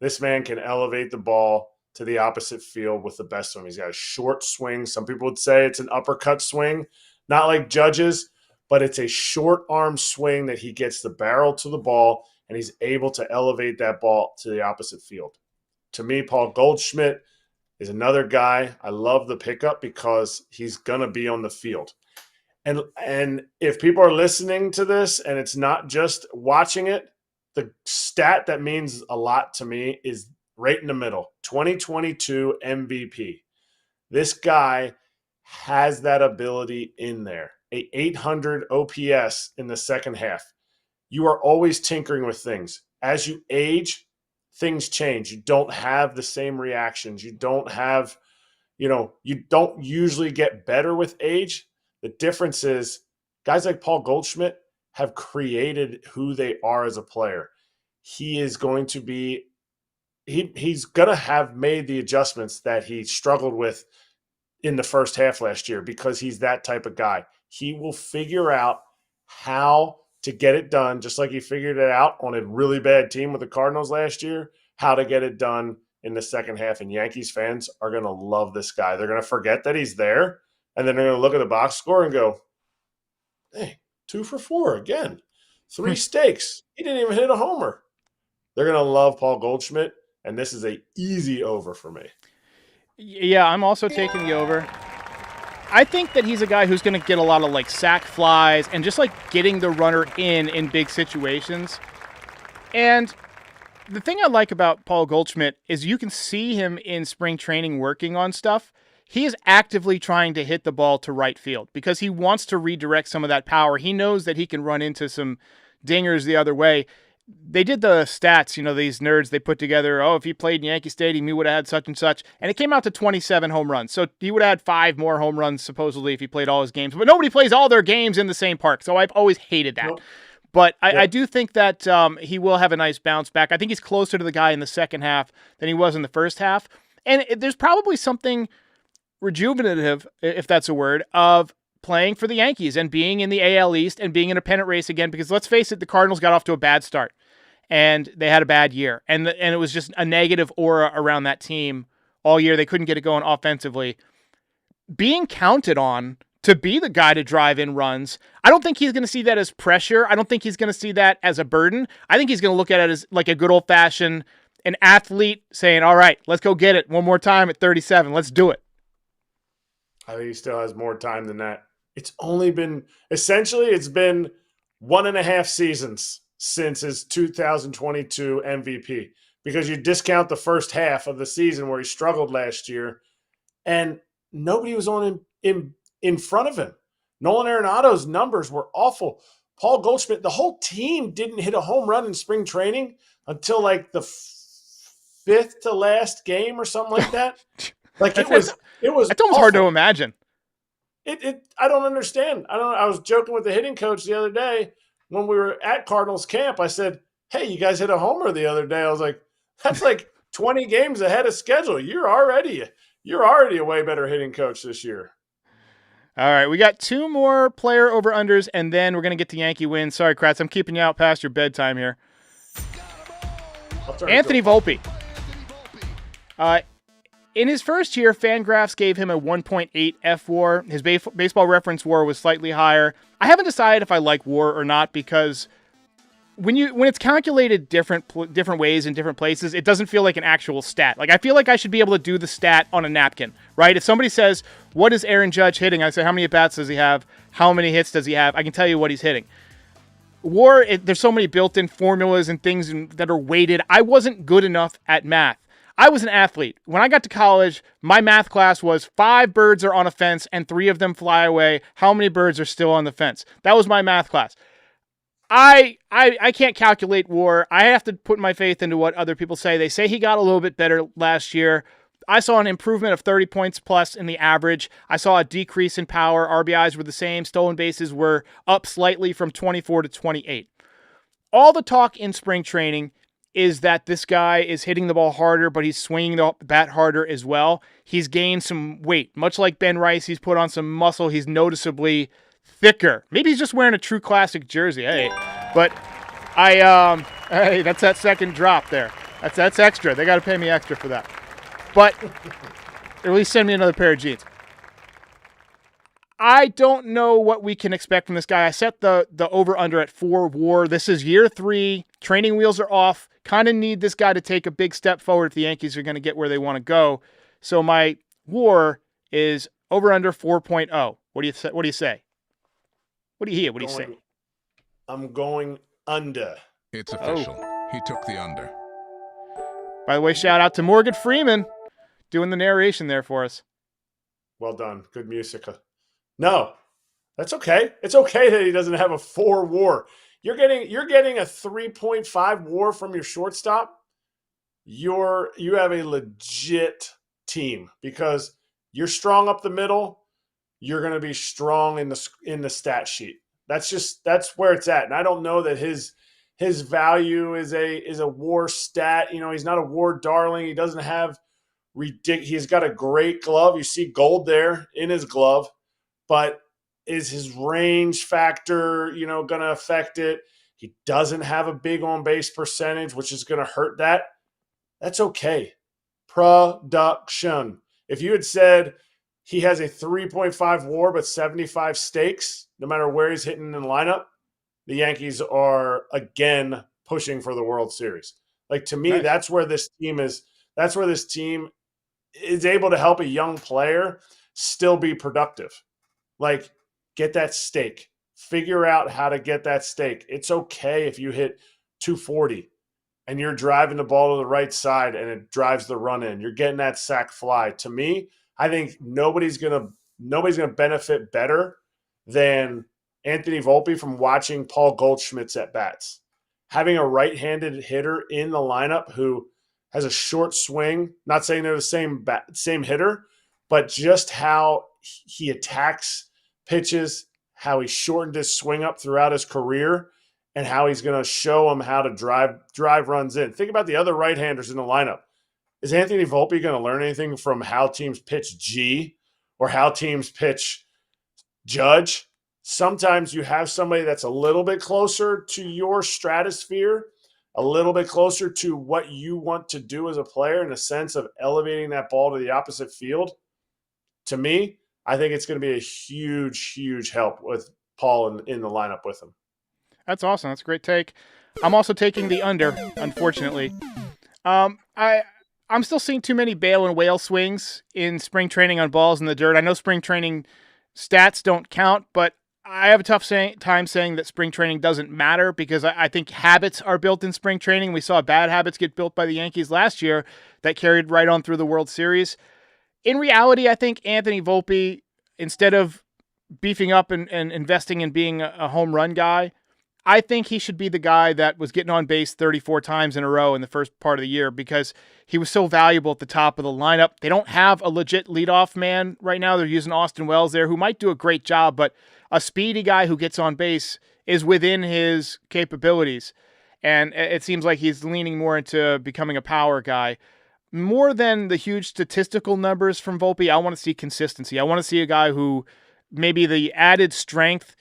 This man can elevate the ball to the opposite field with the best swing. He's got a short swing. Some people would say it's an uppercut swing, not like Judge's, but it's a short arm swing that he gets the barrel to the ball, and he's able to elevate that ball to the opposite field. To me, Paul Goldschmidt is another guy. I love the pickup because he's going to be on the field. And if people are listening to this and it's not just watching it, the stat that means a lot to me is right in the middle, 2022 MVP. This guy has that ability in there, a 800 OPS in the second half. You are always tinkering with things. As you age, things change. You don't have the same reactions. You don't have, you don't usually get better with age. The difference is guys like Paul Goldschmidt have created who they are as a player. He is going to be he's going to have made the adjustments that he struggled with in the first half last year because he's that type of guy. He will figure out how to get it done, just like he figured it out on a really bad team with the Cardinals last year, how to get it done in the second half. And Yankees fans are going to love this guy. They're going to forget that he's there. And then they're going to look at the box score and go, hey, 2 for 4 again. 3 stakes. He didn't even hit a homer. They're going to love Paul Goldschmidt, and this is an easy over for me. Yeah, I'm also taking the over. I think that he's a guy who's going to get a lot of sac flies and just getting the runner in big situations. And the thing I like about Paul Goldschmidt is you can see him in spring training working on stuff. He is actively trying to hit the ball to right field because he wants to redirect some of that power. He knows that he can run into some dingers the other way. They did the stats, these nerds, they put together, if he played in Yankee Stadium, he would have had such and such. And it came out to 27 home runs. So he would have had 5 more home runs, supposedly, if he played all his games. But nobody plays all their games in the same park. So I've always hated that. Nope. But I do think that he will have a nice bounce back. I think he's closer to the guy in the second half than he was in the first half. And there's probably something rejuvenative, if that's a word, of playing for the Yankees and being in the AL East and being in a pennant race again, because let's face it, the Cardinals got off to a bad start and they had a bad year. And it was just a negative aura around that team all year. They couldn't get it going offensively. Being counted on to be the guy to drive in runs, I don't think he's going to see that as pressure. I don't think he's going to see that as a burden. I think he's going to look at it as like a good old-fashioned, an athlete saying, all right, let's go get it one more time at 37. Let's do it. I think he still has more time than that. It's been 1.5 seasons since his 2022 MVP, because you discount the first half of the season where he struggled last year and nobody was on him in front of him. Nolan Arenado's numbers were awful. Paul Goldschmidt, the whole team didn't hit a home run in spring training until like the fifth to last game or something like that. Like it was It's almost hard to imagine. I don't understand. I was joking with the hitting coach the other day when we were at Cardinals camp. I said, hey, you guys hit a homer the other day. I was like, that's like 20 games ahead of schedule. You're already a way better hitting coach this year. All right, we got 2 more player over-unders, and then we're going to get to Yankee wins. Sorry, Kratz, I'm keeping you out past your bedtime here. Anthony Volpe. In his first year, Fangraphs gave him a 1.8 F WAR. His baseball reference WAR was slightly higher. I haven't decided if I like WAR or not, because when it's calculated different ways in different places, it doesn't feel like an actual stat. Like I feel like I should be able to do the stat on a napkin, right? If somebody says, "What is Aaron Judge hitting?" I say, "How many at-bats does he have? How many hits does he have?" I can tell you what he's hitting. WAR, there's so many built-in formulas and things that are weighted. I wasn't good enough at math. I was an athlete. When I got to college, my math class was 5 birds are on a fence and 3 of them fly away. How many birds are still on the fence? That was my math class. I can't calculate WAR. I have to put my faith into what other people say. They say he got a little bit better last year. I saw an improvement of 30 points plus in the average. I saw a decrease in power. RBIs were the same. Stolen bases were up slightly from 24 to 28. All the talk in spring training is that this guy is hitting the ball harder, but he's swinging the bat harder as well. He's gained some weight. Much like Ben Rice, he's put on some muscle. He's noticeably thicker. Maybe he's just wearing a true classic jersey. Hey, but hey, that's that second drop there. That's extra. They got to pay me extra for that. But at least send me another pair of jeans. I don't know what we can expect from this guy. I set the over-under at 4 WAR. This is year 3. Training wheels are off. Kind of need this guy to take a big step forward if the Yankees are going to get where they want to go. So my WAR is over-under 4.0. What do you say? What do you say? What do you hear? What do you say? I'm going under. It's official. He took the under. By the way, shout out to Morgan Freeman doing the narration there for us. Well done. Good music. No, that's okay. It's okay that he doesn't have a 4 WAR. You're getting a 3.5 WAR from your shortstop. You have a legit team because you're strong up the middle. You're going to be strong in the stat sheet. That's where it's at. And I don't know that his value is a WAR stat. You know, he's not a WAR darling. He doesn't have he's got a great glove. You see gold there in his glove. But is his range factor, going to affect it? He doesn't have a big on-base percentage, which is going to hurt that. That's okay. Production. If you had said he has a 3.5 WAR but 75 stakes, no matter where he's hitting in the lineup, the Yankees are, again, pushing for the World Series. Like, to me, nice. That's where this team is. That's where this team is able to help a young player still be productive. Like, get that stake. Figure out how to get that stake. It's okay if you hit 240 and you're driving the ball to the right side and it drives the run in. You're getting that sac fly. To me, I think nobody's gonna benefit better than Anthony Volpe from watching Paul Goldschmidt's at bats. Having a right-handed hitter in the lineup who has a short swing. Not saying they're the same hitter, but just how he attacks pitches, how he shortened his swing up throughout his career, and how he's going to show him how to drive runs in. Think about the other right-handers in the lineup. Is Anthony Volpe going to learn anything from how teams pitch G or how teams pitch Judge? Sometimes you have somebody that's a little bit closer to your stratosphere, a little bit closer to what you want to do as a player in the sense of elevating that ball to the opposite field. To me, I think it's going to be a huge, huge help with Paul in the lineup with him. That's awesome. That's a great take. I'm also taking the under, unfortunately. I'm still seeing too many bail and whale swings in spring training on balls in the dirt. I know spring training stats don't count, but I have a tough time saying that spring training doesn't matter because I think habits are built in spring training. We saw bad habits get built by the Yankees last year that carried right on through the World Series. In reality, I think Anthony Volpe, instead of beefing up and investing in being a home run guy, I think he should be the guy that was getting on base 34 times in a row in the first part of the year because he was so valuable at the top of the lineup. They don't have a legit leadoff man right now. They're using Austin Wells there, who might do a great job, but a speedy guy who gets on base is within his capabilities. And it seems like he's leaning more into becoming a power guy. More than the huge statistical numbers from Volpe, I want to see consistency. I want to see a guy who maybe the added strength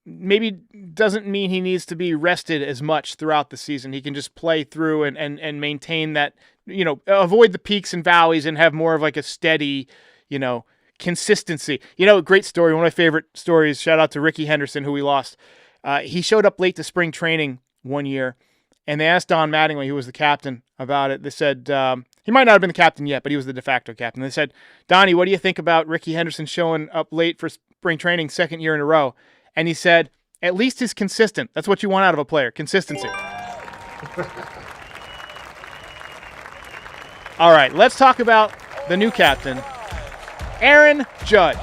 maybe doesn't mean he needs to be rested as much throughout the season. He can just play through and maintain that, avoid the peaks and valleys and have more of like a steady, consistency. Great story. One of my favorite stories, shout out to Ricky Henderson, who we lost. He showed up late to spring training one year. And they asked Don Mattingly, who was the captain, about it. They said, he might not have been the captain yet, but he was the de facto captain. They said, Donnie, what do you think about Ricky Henderson showing up late for spring training second year in a row? And he said, at least he's consistent. That's what you want out of a player, consistency. All right, let's talk about the new captain, Aaron Judge.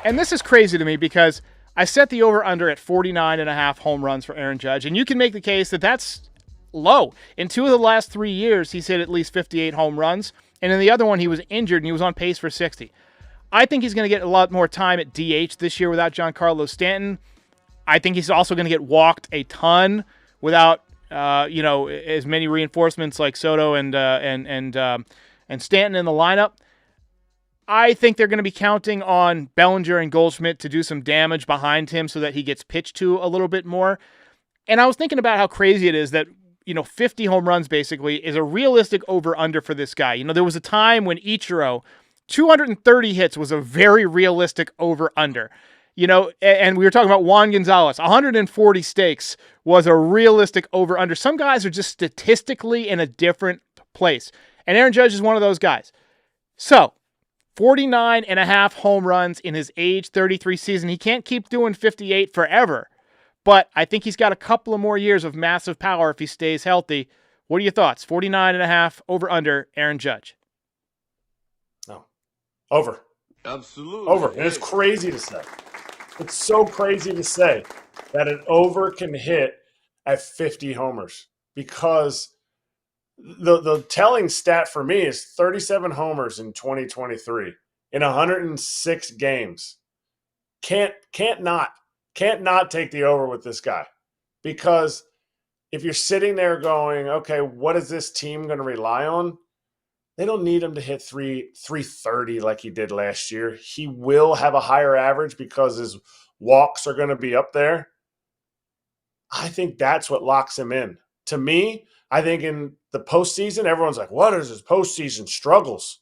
And this is crazy to me because I set the over-under at 49.5 home runs for Aaron Judge, and you can make the case that that's low. In 2 of the last 3 years, he's hit at least 58 home runs, and in the other one, he was injured, and he was on pace for 60. I think he's going to get a lot more time at DH this year without Giancarlo Stanton. I think he's also going to get walked a ton without, as many reinforcements like Soto and Stanton in the lineup. I think they're going to be counting on Bellinger and Goldschmidt to do some damage behind him so that he gets pitched to a little bit more. And I was thinking about how crazy it is that, 50 home runs basically is a realistic over-under for this guy. There was a time when Ichiro, 230 hits was a very realistic over-under. And we were talking about Juan Gonzalez, 140 stakes was a realistic over-under. Some guys are just statistically in a different place. And Aaron Judge is one of those guys. So, 49.5 home runs in his age 33 season. He can't keep doing 58 forever, but I think he's got a couple of more years of massive power if he stays healthy. What are your thoughts? 49.5 over under Aaron Judge. No. Over. Absolutely. Over. And it's crazy to say. It's so crazy to say that an over can hit at 50 homers because the telling stat for me is 37 homers in 2023 in 106 games. Can't not take the over with this guy, because if you're sitting there going, okay, what is this team going to rely on? They don't need him to hit 330 like he did last year. He will have a higher average because his walks are going to be up there. I think that's what locks him in. To me, I think in the postseason, everyone's like, what is his postseason struggles?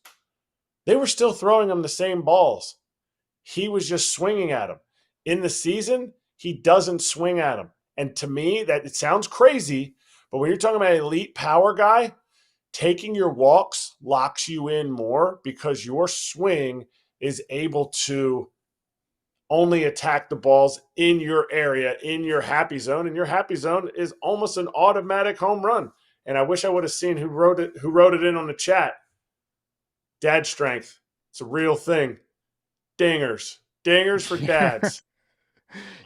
They were still throwing him the same balls. He was just swinging at them. In the season, he doesn't swing at them. And to me, that it sounds crazy, but when you're talking about an elite power guy, taking your walks locks you in more because your swing is able to only attack the balls in your area, in your happy zone, and your happy zone is almost an automatic home run. And I wish I would have seen who wrote it in on the chat. Dad strength. It's a real thing. Dingers for dads.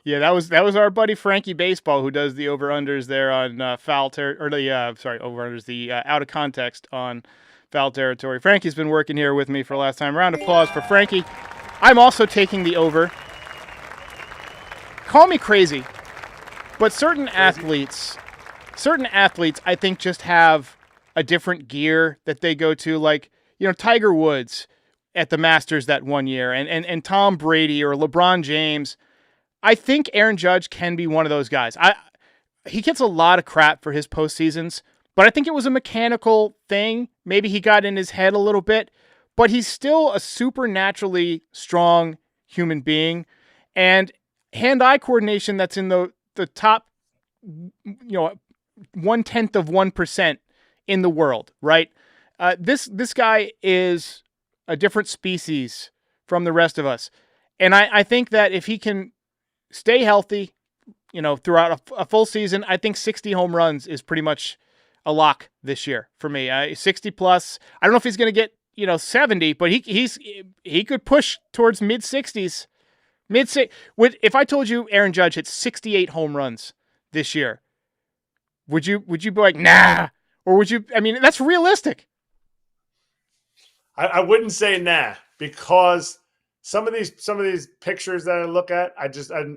Yeah, that was our buddy Frankie Baseball who does the over-unders there on Foul Territory, over-unders, the out of context on Foul Territory. Frankie's been working here with me for the last time. Round of applause for Frankie. I'm also taking the over. Call me crazy, but certain athletes, I think, just have a different gear that they go to. Like, Tiger Woods at the Masters that one year, and Tom Brady or LeBron James. I think Aaron Judge can be one of those guys. He gets a lot of crap for his postseasons, but I think it was a mechanical thing. Maybe he got in his head a little bit, but he's still a supernaturally strong human being. And hand-eye coordination that's in the top, 0.1% in the world, right? This guy is a different species from the rest of us. And I think that if he can stay healthy, throughout a full season, I think 60 home runs is pretty much a lock this year for me. 60 plus. I don't know if he's going to get, 70, but he could push towards mid-60s. If I told you Aaron Judge hit 68 home runs this year, would you be like, nah? Or would you? I mean, that's realistic. I wouldn't say nah, because some of these pictures that I look at,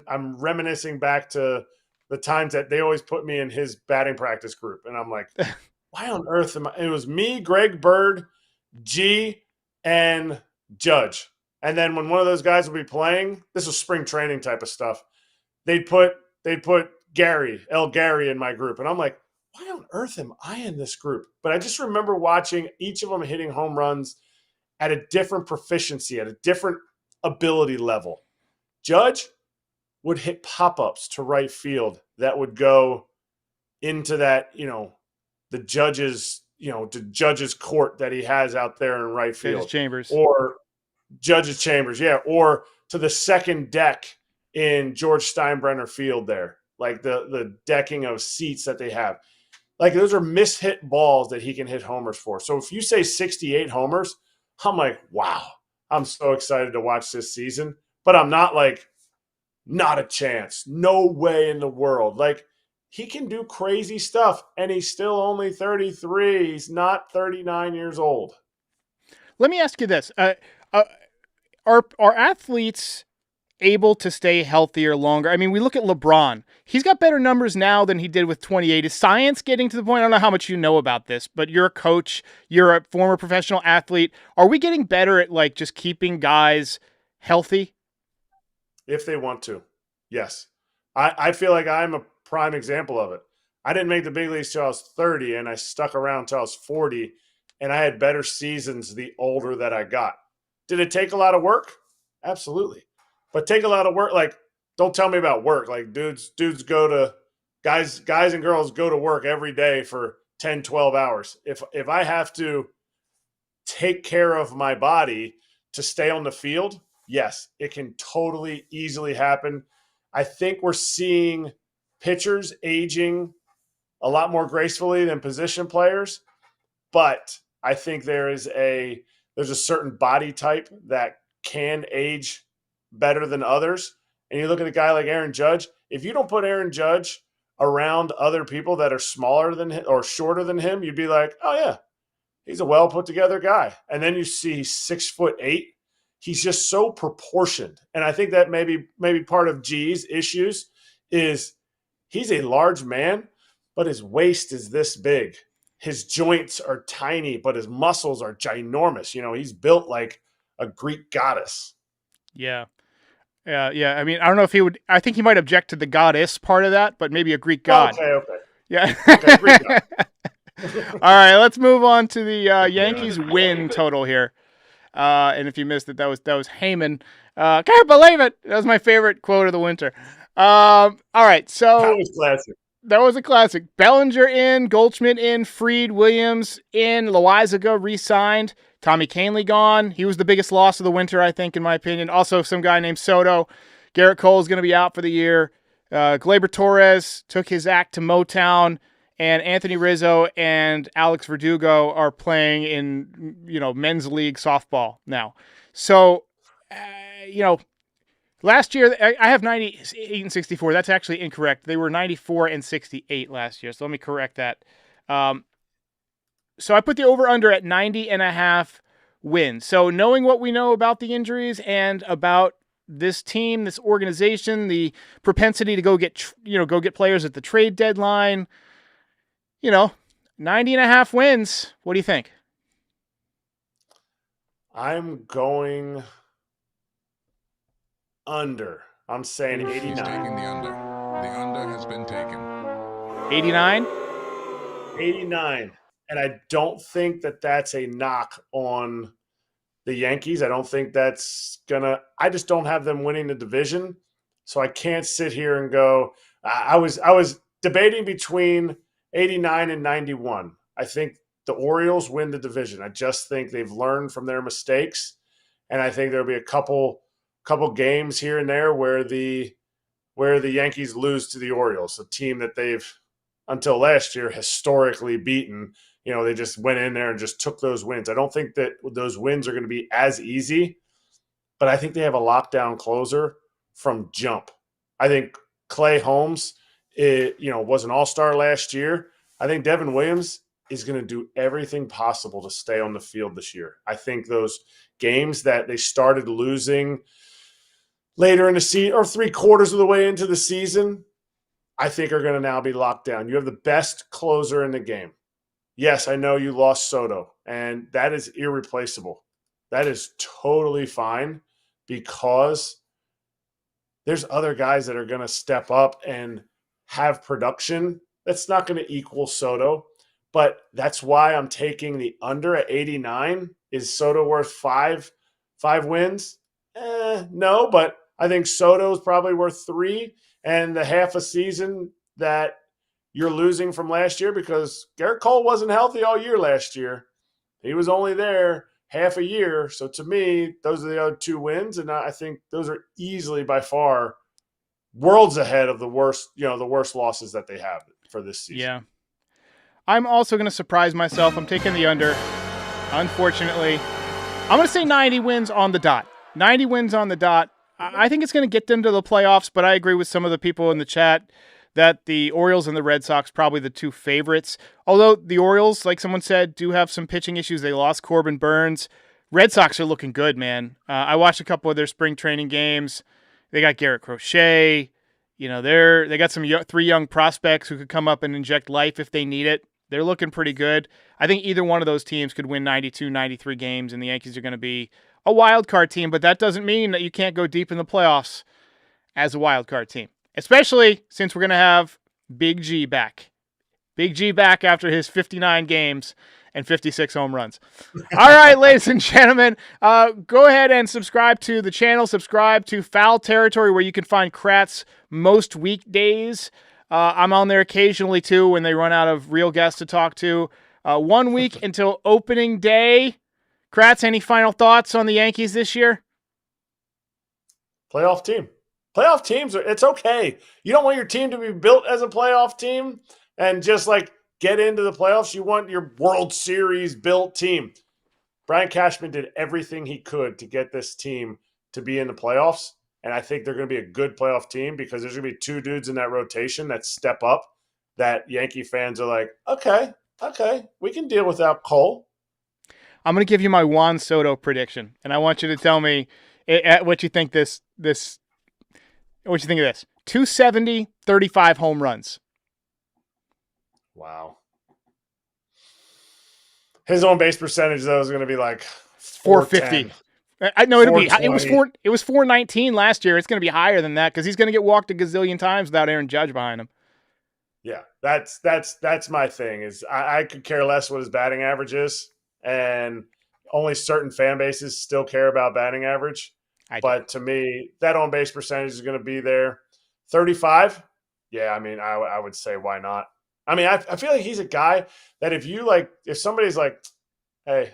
I'm reminiscing back to the times that they always put me in his batting practice group, and I'm like, why on earth am I? It was me, Greg Bird, G, and Judge. And then when one of those guys would be playing, this was spring training type of stuff, they'd put Gary in my group. And I'm like, why on earth am I in this group? But I just remember watching each of them hitting home runs at a different proficiency, at a different ability level. Judge would hit pop-ups to right field that would go into that, the judge's court that he has out there in right Judge's field, chambers. or judge's chambers, yeah, or to the second deck in George Steinbrenner Field there, like the decking of seats that they have. Like those are mishit balls that he can hit homers for. So if you say 68 homers, I'm like, wow, I'm so excited to watch this season. But I'm not like, not a chance. No way in the world. Like, he can do crazy stuff, and he's still only 33. He's not 39 years old. Let me ask you this. Are athletes able to stay healthier longer? I mean, we look at LeBron. He's got better numbers now than he did with 28. Is science getting to the point? I don't know how much you know about this, but you're a coach. You're a former professional athlete. Are we getting better at like just keeping guys healthy? If they want to, yes. I feel like I'm a prime example of it. I didn't make the big leagues till I was 30, and I stuck around till I was 40, and I had better seasons the older that I got. Did it take a lot of work? Absolutely. But take a lot of work. Like, don't tell me about work. Like, dudes go to guys and girls go to work every day for 10, 12 hours. If I have to take care of my body to stay on the field, yes, it can totally easily happen. I think we're seeing pitchers aging a lot more gracefully than position players, but I think there's a certain body type that can age better than others. And you look at a guy like Aaron Judge, if you don't put Aaron Judge around other people that are smaller than him or shorter than him, you'd be like, oh yeah, he's a well put together guy. And then you see 6'8". He's just so proportioned. And I think that maybe part of G's issues is he's a large man, but his waist is this big. His joints are tiny, but his muscles are ginormous. He's built like a Greek goddess. Yeah. Yeah. I mean, I don't know if he would. I think he might object to the goddess part of that, but maybe a Greek god. Okay. Yeah. Okay, Greek god. All right, let's move on to the Yankees win total here. And if you missed it, that was Heyman. Can't believe it. That was my favorite quote of the winter. All right, so That was classic. That was a classic. Bellinger in, Goldschmidt in, Fried, Williams in, Loizaga re-signed, Tommy Kahnle gone. He was the biggest loss of the winter, I think, in my opinion. Also, some guy named Soto. Garrett Cole is going to be out for the year. Gleyber Torres took his act to Motown. And Anthony Rizzo and Alex Verdugo are playing in, men's league softball now. So, last year I have 98 and 64. That's actually incorrect. They were 94 and 68 last year. So let me correct that. So I put the over-under at 90.5 wins. So knowing what we know about the injuries and about this team, this organization, the propensity to go get players at the trade deadline, 90.5 wins. What do you think? I'm going under. I'm saying 89. He's taking the under. The under has been taken. 89? 89. And I don't think that that's a knock on the Yankees. I don't think that's I just don't have them winning the division. So I can't sit here and go, I was debating between 89 and 91. I think the Orioles win the division. I just think they've learned from their mistakes, and I think there'll be a couple games here and there where the Yankees lose to the Orioles, a team that they've until last year historically beaten. They just went in there and just took those wins. I don't think that those wins are going to be as easy, but I think they have a lockdown closer from jump. I think Clay Holmes was an all-star last year. I think Devin Williams is going to do everything possible to stay on the field this year. I think those games that they started losing later in the season or 3/4 of the way into the season, I think are going to now be locked down. You have the best closer in the game. Yes, I know you lost Soto, and that is irreplaceable. That is totally fine because there's other guys that are going to step up and have production that's not going to equal Soto, but that's why I'm taking the under at 89. Is Soto worth five wins? No, but I think Soto is probably worth 3, and the half a season that you're losing from last year because Garrett Cole wasn't healthy all year last year. He was only there half a year. So to me, those are the other 2 wins, and I think those are easily by far worlds ahead of the worst losses that they have for this season. Yeah. I'm also going to surprise myself. I'm taking the under. Unfortunately, I'm going to say 90 wins on the dot. 90 wins on the dot. I think it's going to get them to the playoffs, but I agree with some of the people in the chat that the Orioles and the Red Sox probably the 2 favorites. Although the Orioles, like someone said, do have some pitching issues. They lost Corbin Burns. Red Sox are looking good, man. I watched a couple of their spring training games. They got Garrett Crochet. They got some 3 young prospects who could come up and inject life if they need it. They're looking pretty good. I think either one of those teams could win 92, 93 games, and the Yankees are going to be a wild card team, but that doesn't mean that you can't go deep in the playoffs as a wild card team, especially since we're going to have Big G back. Big G back after his 59 games and 56 home runs. All right, ladies and gentlemen, go ahead and subscribe to the channel. Subscribe to Foul Territory, where you can find Kratz most weekdays. I'm on there occasionally, too, when they run out of real guests to talk to. 1 week until opening day. Kratz, any final thoughts on the Yankees this year? Playoff team. Playoff teams it's okay. You don't want your team to be built as a playoff team and just get into the playoffs. You want your World Series built team. Brian Cashman did everything he could to get this team to be in the playoffs. And I think they're going to be a good playoff team because there's going to be 2 dudes in that rotation that step up that Yankee fans are like, okay, we can deal without Cole. I'm going to give you my Juan Soto prediction, and I want you to tell me what you think what you think of this. 270, 35 home runs. Wow. His on base percentage though is going to be 450. No, it was 419 last year. It's going to be higher than that because he's going to get walked a gazillion times without Aaron Judge behind him. Yeah, that's my thing. Is I could care less what his batting average is. And only certain fan bases still care about batting average. But to me, that on-base percentage is going to be there. 35? Yeah, I mean, I would say why not? I mean, I feel like he's a guy that if somebody's like, hey,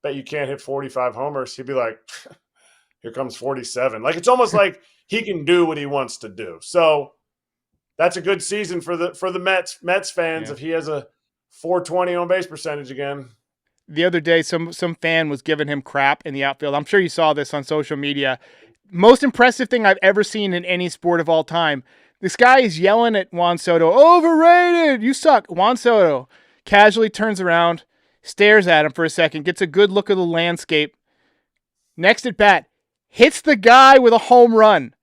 bet you can't hit 45 homers, he'd be like, here comes 47. It's almost like he can do what he wants to do. So that's a good season for the Mets fans if he has a 420 on-base percentage again. The other day, some fan was giving him crap in the outfield. I'm sure you saw this on social media. Most impressive thing I've ever seen in any sport of all time. This guy is yelling at Juan Soto, overrated, you suck. Juan Soto casually turns around, stares at him for a second, gets a good look of the landscape. Next at bat, hits the guy with a home run.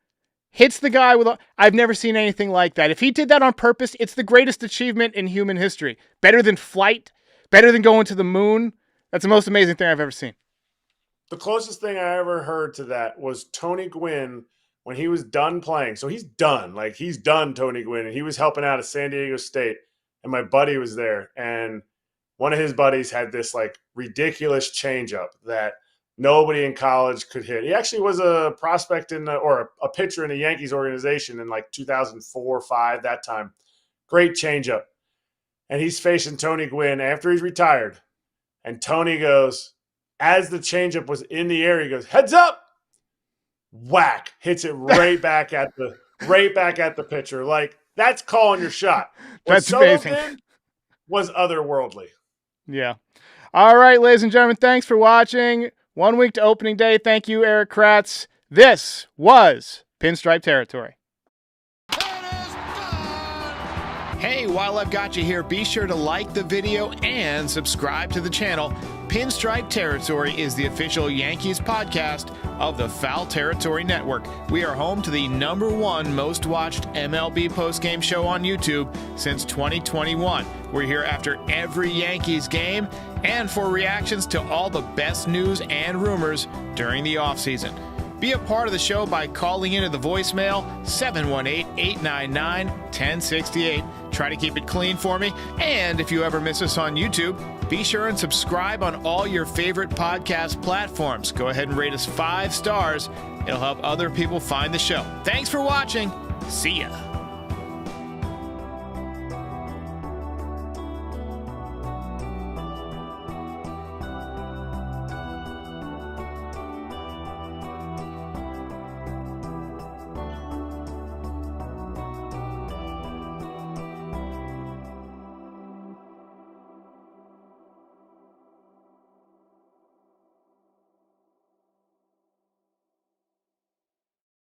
I've never seen anything like that. If he did that on purpose, it's the greatest achievement in human history. Better than flight. Better than going to the moon. That's the most amazing thing I've ever seen. The closest thing I ever heard to that was Tony Gwynn when he was done playing. So he's done. He's done, Tony Gwynn. And he was helping out at San Diego State. And my buddy was there. And one of his buddies had this ridiculous changeup that nobody in college could hit. He actually was a prospect or a pitcher in the Yankees organization in 2004, 5, that time. Great changeup. And he's facing Tony Gwynn after he's retired. And Tony goes, as the changeup was in the air, he goes, heads up, whack, hits it right back at the pitcher. That's calling your shot. What That's Soto amazing. did was otherworldly. Yeah. All right, ladies and gentlemen, thanks for watching. 1 week to opening day. Thank you, Erik Kratz. This was Pinstripe Territory. Hey, while I've got you here, be sure to like the video and subscribe to the channel. Pinstripe Territory is the official Yankees podcast of the Foul Territory Network. We are home to the #1 most watched MLB postgame show on YouTube since 2021. We're here after every Yankees game and for reactions to all the best news and rumors during the offseason. Be a part of the show by calling into the voicemail 718-899-1068. Try to keep it clean for me. And if you ever miss us on YouTube, be sure and subscribe on all your favorite podcast platforms. Go ahead and rate us 5 stars. It'll help other people find the show. Thanks for watching. See ya.